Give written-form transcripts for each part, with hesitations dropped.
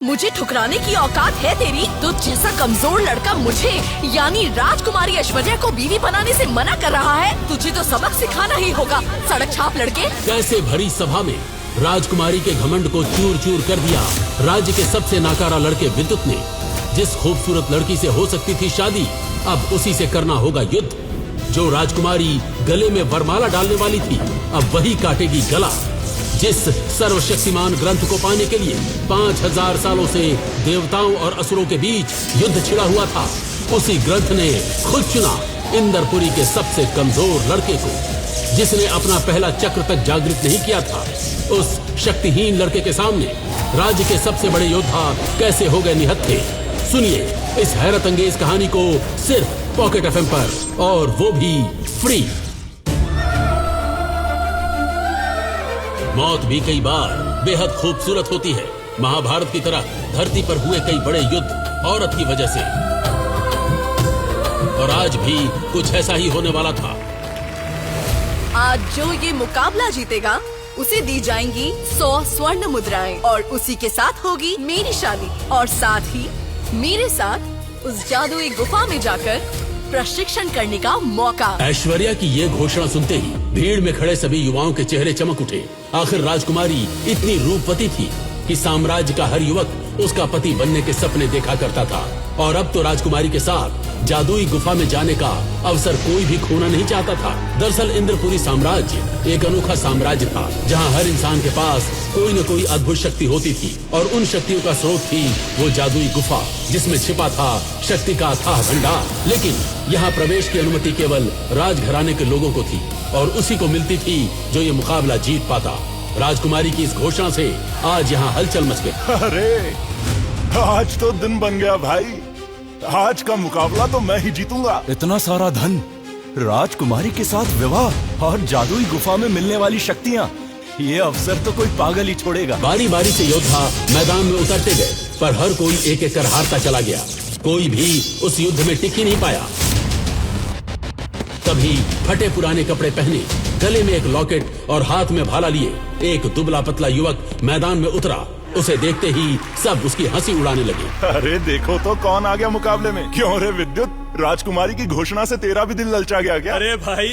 मुझे ठुकराने की औकात है तेरी? तो जैसा कमजोर लड़का मुझे यानी राजकुमारी ऐश्वर्या को बीवी बनाने से मना कर रहा है, तुझे तो सबक सिखाना ही होगा, सड़क छाप लड़के। कैसे भरी सभा में राजकुमारी के घमंड को चूर चूर कर दिया राज्य के सबसे नाकारा लड़के विद्युत ने। जिस खूबसूरत लड़की से हो सकती थी शादी, अब उसी से करना होगा युद्ध। जो राजकुमारी गले में वरमाला डालने वाली थी, अब वही काटेगी गला। जिस सर्वशक्तिमान ग्रंथ को पाने के लिए 5000 सालों से देवताओं और असुरों के बीच युद्ध छिड़ा हुआ था, उसी ग्रंथ ने खुद चुना इंद्रपुरी के सबसे कमजोर लड़के को, जिसने अपना पहला चक्र तक जागृत नहीं किया था। उस शक्तिहीन लड़के के सामने राज्य के सबसे बड़े योद्धा कैसे हो गए निहत्थे। सुनिए इस हैरत अंगेज कहानी को सिर्फ पॉकेट एफएम पर, और वो भी फ्री। मौत भी कई बार बेहद खूबसूरत होती है। महाभारत की तरह धरती पर हुए कई बड़े युद्ध औरत की वजह से, और आज भी कुछ ऐसा ही होने वाला था। आज जो ये मुकाबला जीतेगा उसे दी जाएंगी 100 स्वर्ण मुद्राएं, और उसी के साथ होगी मेरी शादी, और साथ ही मेरे साथ उस जादुई गुफा में जाकर प्रशिक्षण करने का मौका। ऐश्वर्या की ये घोषणा सुनते ही भीड़ में खड़े सभी युवाओं के चेहरे चमक उठे। आखिर राजकुमारी इतनी रूपवती थी कि साम्राज्य का हर युवक उसका पति बनने के सपने देखा करता था, और अब तो राजकुमारी के साथ जादुई गुफा में जाने का अवसर कोई भी खोना नहीं चाहता था। दरअसल इंद्रपुरी साम्राज्य एक अनोखा साम्राज्य था, जहां हर इंसान के पास कोई न कोई अद्भुत शक्ति होती थी, और उन शक्तियों का स्रोत थी वो जादुई गुफा, जिसमें छिपा था शक्ति का अथाह भंडार। लेकिन यहाँ प्रवेश की अनुमति केवल राजघराने के लोगों को थी, और उसी को मिलती थी जो ये मुकाबला जीत पाता। राजकुमारी की इस घोषणा से आज यहाँ हलचल मच गई। अरे आज तो दिन बन गया भाई, आज का मुकाबला तो मैं ही जीतूंगा। इतना सारा धन, राजकुमारी के साथ विवाह और जादुई गुफा में मिलने वाली शक्तियाँ, ये अवसर तो कोई पागल ही छोड़ेगा। बारी बारी से योद्धा मैदान में उतरते गए, पर हर कोई एक एक कर हारता चला गया। कोई भी उस युद्ध में टिक ही नहीं पाया। तभी फटे पुराने कपड़े पहने, गले में एक लॉकेट और हाथ में भाला लिए एक दुबला पतला युवक मैदान में उतरा। उसे देखते ही सब उसकी हंसी उड़ाने लगे। अरे देखो तो कौन आ गया मुकाबले में। क्यों रे विद्युत, राजकुमारी की घोषणा से तेरा भी दिल ललचा गया क्या? अरे भाई,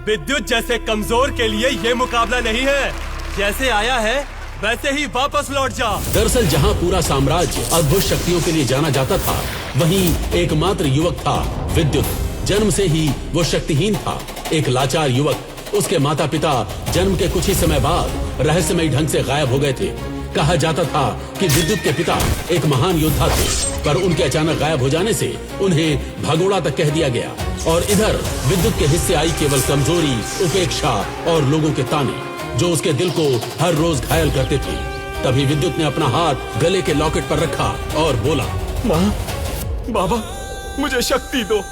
विद्युत जैसे कमजोर के लिए ये मुकाबला नहीं है। जैसे आया है वैसे ही वापस लौट जा। दरअसल जहाँ पूरा साम्राज्य अद्भुत शक्तियों के लिए जाना जाता था, वहीं एकमात्र युवक था विद्युत। जन्म से ही वो शक्तिहीन था, एक लाचार युवक। उसके माता पिता जन्म के कुछ ही समय बाद रहस्यमयी ढंग से गायब हो गए थे। कहा जाता था कि विद्युत के पिता एक महान योद्धा थे, पर उनके अचानक गायब हो जाने से उन्हें भगोड़ा तक कह दिया गया। और इधर विद्युत के हिस्से आई केवल कमजोरी, उपेक्षा और लोगों के ताने, जो उसके दिल को हर रोज घायल करते थे। तभी विद्युत ने अपना हाथ गले के लॉकेट पर रखा और बोला, माँ, बाबा, मुझे शक्ति दो।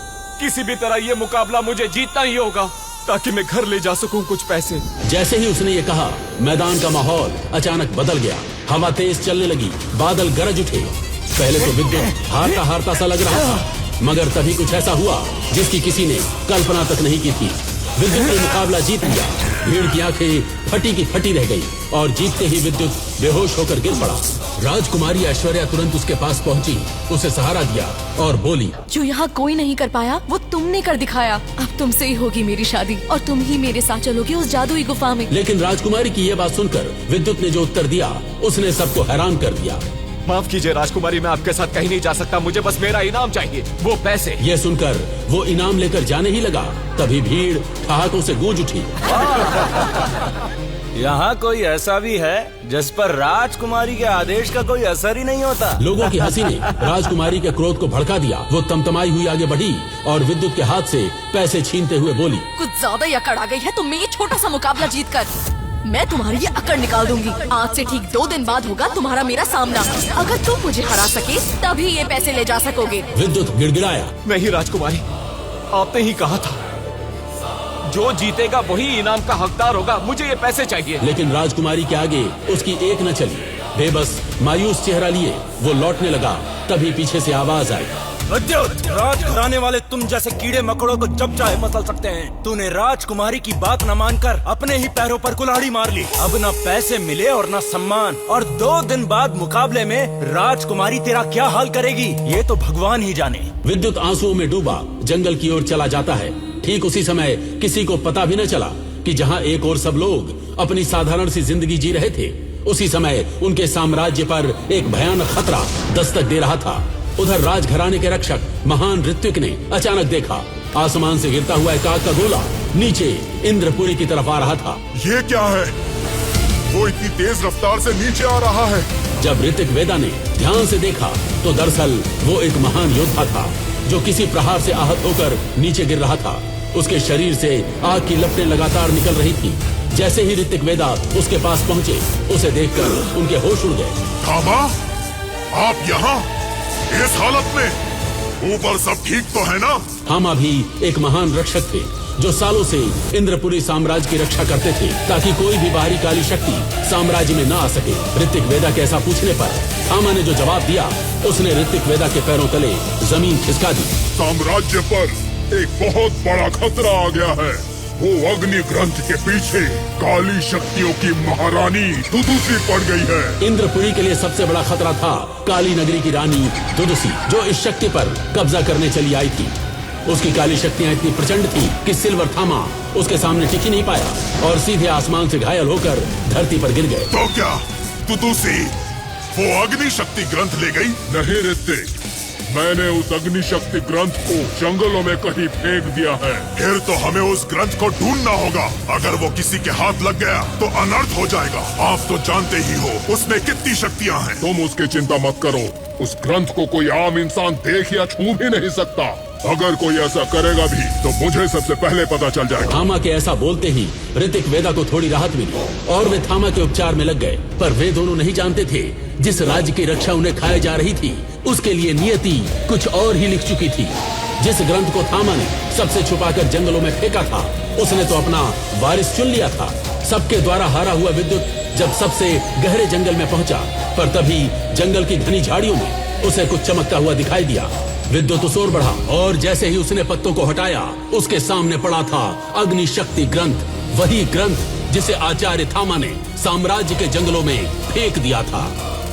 किसी भी तरह ये मुकाबला मुझे जीतना ही होगा, ताकि मैं घर ले जा सकूं कुछ पैसे। जैसे ही उसने ये कहा, मैदान का माहौल अचानक बदल गया। हवा तेज चलने लगी, बादल गरज उठे। पहले तो विद्युत हारता हारता सा लग रहा था, मगर तभी कुछ ऐसा हुआ जिसकी किसी ने कल्पना तक नहीं की थी। विद्युत ने मुकाबला जीत लिया। भीड़ की आंखें फटी की फटी रह गई, और जीतते ही विद्युत बेहोश होकर गिर पड़ा। राजकुमारी ऐश्वर्या तुरंत उसके पास पहुंची, उसे सहारा दिया और बोली, जो यहाँ कोई नहीं कर पाया वो तुमने कर दिखाया। अब तुमसे ही होगी मेरी शादी, और तुम ही मेरे साथ चलोगे उस जादुई गुफा में। लेकिन राजकुमारी की ये बात सुनकर विद्युत ने जो उत्तर दिया, उसने सबको हैरान कर दिया। माफ कीजिए राजकुमारी, मैं आपके साथ कहीं नहीं जा सकता। मुझे बस मेरा इनाम चाहिए, वो पैसे। ये सुनकर वो इनाम लेकर जाने ही लगा, तभी भीड़ ठहाकों से गूंज उठी। यहाँ कोई ऐसा भी है जिस पर राजकुमारी के आदेश का कोई असर ही नहीं होता। लोगों की हंसी ने राजकुमारी के क्रोध को भड़का दिया। वो तमतमाई हुई आगे बढ़ी और विद्युत के हाथ से पैसे छीनते हुए बोली, कुछ ज्यादा ही अकड़ आ गई है तुम्हें ये छोटा सा मुकाबला जीतकर। मैं तुम्हारी ये अकड़ निकाल दूंगी। आज से ठीक 2 दिन बाद होगा तुम्हारा मेरा सामना। अगर तुम मुझे हरा सके तभी ये पैसे ले जा सकोगे। विद्युत गिड़गिड़ाया, नहीं राजकुमारी, आपने ही कहा था जो जीतेगा वही इनाम का हकदार होगा। मुझे ये पैसे चाहिए। लेकिन राजकुमारी के आगे उसकी एक न चली। बेबस मायूस चेहरा लिए वो लौटने लगा। तभी पीछे से आवाज आई, विद्युत, राज घराने वाले तुम जैसे कीड़े मकड़ों को जब चाहे मसल सकते हैं। तूने राजकुमारी की बात न मानकर अपने ही पैरों पर कुल्हाड़ी मार ली। अब न पैसे मिले और न सम्मान, और 2 दिन बाद मुकाबले में राजकुमारी तेरा क्या हाल करेगी ये तो भगवान ही जाने। विद्युत आंसुओं में डूबा जंगल की ओर चला जाता है। ठीक उसी समय किसी को पता भी न चला कि जहाँ एक और सब लोग अपनी साधारण सी जिंदगी जी रहे थे, उसी समय उनके साम्राज्य पर एक भयानक खतरा दस्तक दे रहा था। उधर राजघराने के रक्षक महान ऋत्विक ने अचानक देखा आसमान से गिरता हुआ एक आग का गोला नीचे इंद्रपुरी की तरफ आ रहा था। ये क्या है? वो इतनी तेज रफ्तार से नीचे आ रहा है। जब ऋतिक वेदा ने ध्यान से देखा तो दरअसल वो एक महान योद्धा था जो किसी प्रहार से आहत होकर नीचे गिर रहा था। उसके शरीर से आग की लपटें लगातार निकल रही थी। जैसे ही ऋतिक वेदा उसके पास पहुंचे, उसे देखकर उनके होश उड़ गए। थामा, आप यहाँ इस हालत में? ऊपर सब ठीक तो है ना? थामा भी एक महान रक्षक थे जो सालों से इंद्रपुरी साम्राज्य की रक्षा करते थे ताकि कोई भी बाहरी काली शक्ति साम्राज्य में न आ सके। ऋतिक वेदा के ऐसा पूछने पर थामा ने जो जवाब दिया, उसने ऋतिक वेदा के पैरों तले जमीन खिसका दी। साम्राज्य पर एक बहुत बड़ा खतरा आ गया है। वो अग्नि ग्रंथ के पीछे काली शक्तियों की महारानी दुदुसी पड़ गई है। इंद्रपुरी के लिए सबसे बड़ा खतरा था काली नगरी की रानी दुदुसी, जो इस शक्ति पर कब्जा करने चली आई थी। उसकी काली शक्तियां इतनी प्रचंड थी कि सिल्वर थामा उसके सामने टिक ही नहीं पाया और सीधे आसमान से घायल होकर धरती पर गिर गए। तो क्या दुदुसी वो अग्नि शक्ति ग्रंथ ले गई? नहीं ऋतिक, मैंने उस अग्नि शक्ति ग्रंथ को जंगलों में कहीं फेंक दिया है। फिर तो हमें उस ग्रंथ को ढूंढना होगा। अगर वो किसी के हाथ लग गया तो अनर्थ हो जाएगा। आप तो जानते ही हो उसमें कितनी शक्तियां हैं। तुम उसकी चिंता मत करो। उस ग्रंथ को कोई आम इंसान देख या छू भी नहीं सकता। अगर कोई ऐसा करेगा भी तो मुझे सबसे पहले पता चल जाएगा। थामा के ऐसा बोलते ही ऋतिक वेदा को थोड़ी राहत मिली और वे थामा के उपचार में लग गए। पर वे दोनों नहीं जानते थे जिस राज्य की रक्षा उन्हें खाए जा रही थी, उसके लिए नियति कुछ और ही लिख चुकी थी। जिस ग्रंथ को थामा ने सबसे छुपाकर जंगलों में फेंका था, उसने तो अपना वारिस चुन लिया था। सबके द्वारा हारा हुआ विद्युत जब सबसे गहरे जंगल में पहुंचा, पर तभी जंगल की घनी झाड़ियों में उसे कुछ चमकता हुआ दिखाई दिया। विद्युत उस ओर बढ़ा और जैसे ही उसने पत्तों को हटाया, उसके सामने पड़ा था अग्नि शक्ति ग्रंथ, वही ग्रंथ जिसे आचार्य थामा ने साम्राज्य के जंगलों में फेंक दिया था।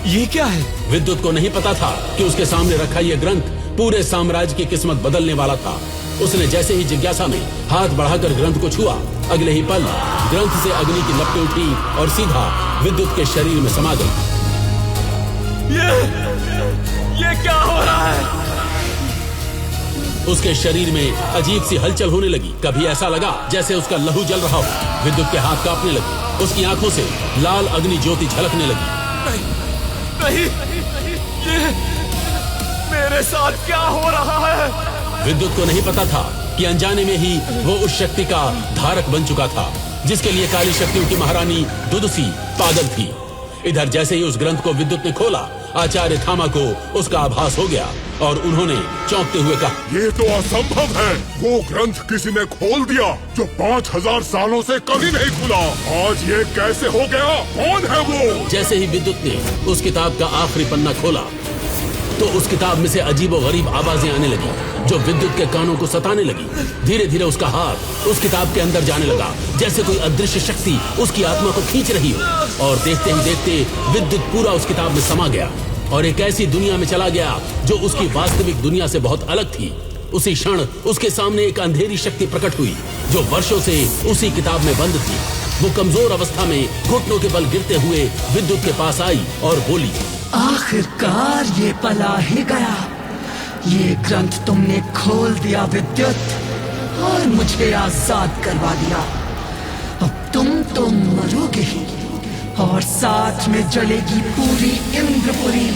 ये क्या है? विद्युत को नहीं पता था कि उसके सामने रखा यह ग्रंथ पूरे साम्राज्य की किस्मत बदलने वाला था। उसने जैसे ही जिज्ञासा में हाथ बढ़ाकर ग्रंथ को छुआ, अगले ही पल ग्रंथ से अग्नि की लपटें उठी और सीधा विद्युत के शरीर में समा गई। ये क्या हो रहा है? उसके शरीर में अजीब सी हलचल होने लगी। कभी ऐसा लगा जैसे उसका लहू जल रहा हो। विद्युत के हाथ कांपने लगे। उसकी आंखों से लाल अग्नि ज्योति झलकने लगी। नहीं, ये मेरे साथ क्या हो रहा है? विद्युत को नहीं पता था कि अनजाने में ही वो उस शक्ति का धारक बन चुका था जिसके लिए काली शक्तियों की महारानी दुदुसी पागल थी। इधर जैसे ही उस ग्रंथ को विद्युत ने खोला, आचार्य थामा को उसका आभास हो गया और उन्होंने चौंकते हुए कहा, ये तो असंभव है। वो ग्रंथ किसी ने खोल दिया जो 5000 सालों से कभी नहीं खुला। आज ये कैसे हो गया? कौन है वो? जैसे ही विद्युत ने उस किताब का आखिरी पन्ना खोला तो उस किताब में से अजीबो गरीब आवाजें आने लगी जो विद्युत के कानों को सताने लगी। धीरे धीरे उसका हाथ उस किताब के अंदर जाने लगा जैसे कोई अदृश्य शक्ति उसकी आत्मा को खींच रही हो, और देखते ही देखते विद्युत पूरा उस किताब में समा गया और एक ऐसी दुनिया में चला गया जो उसकी वास्तविक दुनिया से बहुत अलग थी। उसी क्षण उसके सामने एक अंधेरी शक्ति प्रकट हुई जो वर्षों से उसी किताब में बंद थी। वो कमजोर अवस्था में घुटनों के बल गिरते हुए विद्युत के पास आई और बोली, आखिरकार ये पला ही गया। ये ग्रंथ तुमने खोल दिया विद्युत और मुझे आजाद करवा दिया। अब तुम तो मरोगे ही और साथ में जलेगी पूरी इंद्रपुरी।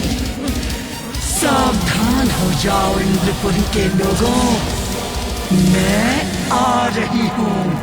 सावधान हो जाओ इंद्रपुरी के लोगों, मैं आ रही हूँ।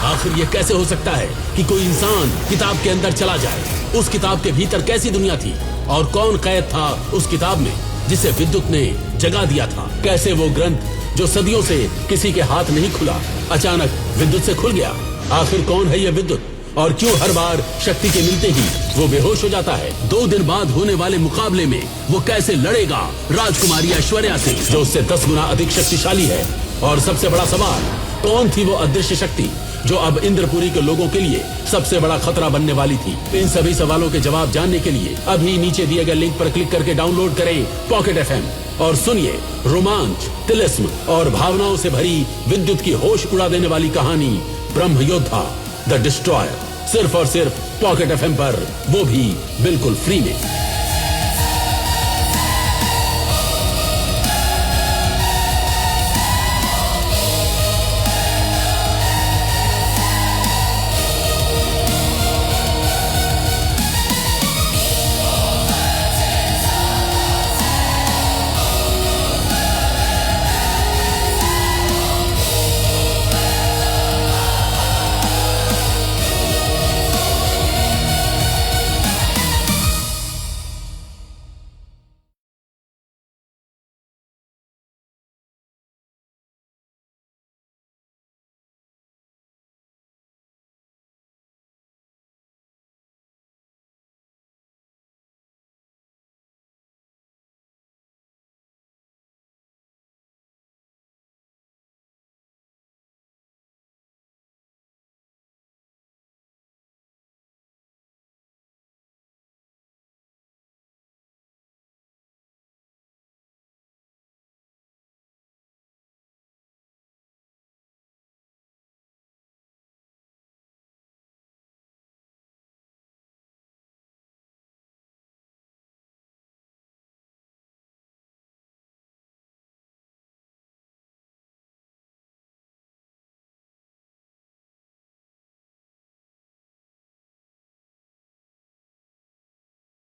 आखिर ये कैसे हो सकता है कि कोई इंसान किताब के अंदर चला जाए? उस किताब के भीतर कैसी दुनिया थी और कौन कैद था उस किताब में जिसे विद्युत ने जगा दिया था? कैसे वो ग्रंथ जो सदियों से किसी के हाथ नहीं खुला, अचानक विद्युत से खुल गया? आखिर कौन है ये विद्युत और क्यों हर बार शक्ति के मिलते ही वो बेहोश हो जाता है। 2 दिन बाद होने वाले मुकाबले में वो कैसे लड़ेगा राजकुमारी ऐश्वर्या से, जो उससे 10 गुना अधिक शक्तिशाली है। और सबसे बड़ा सवाल, कौन थी वो अदृश्य शक्ति जो अब इंद्रपुरी के लोगों के लिए सबसे बड़ा खतरा बनने वाली थी। इन सभी सवालों के जवाब जानने के लिए अभी नीचे दिए गए लिंक पर क्लिक करके डाउनलोड करें पॉकेट FM और सुनिए रोमांच, तिलिस्म और भावनाओं से भरी विद्युत की होश उड़ा देने वाली कहानी ब्रह्म योद्धा द डिस्ट्रॉयर, सिर्फ और सिर्फ पॉकेट FM पर, वो भी बिल्कुल फ्री में।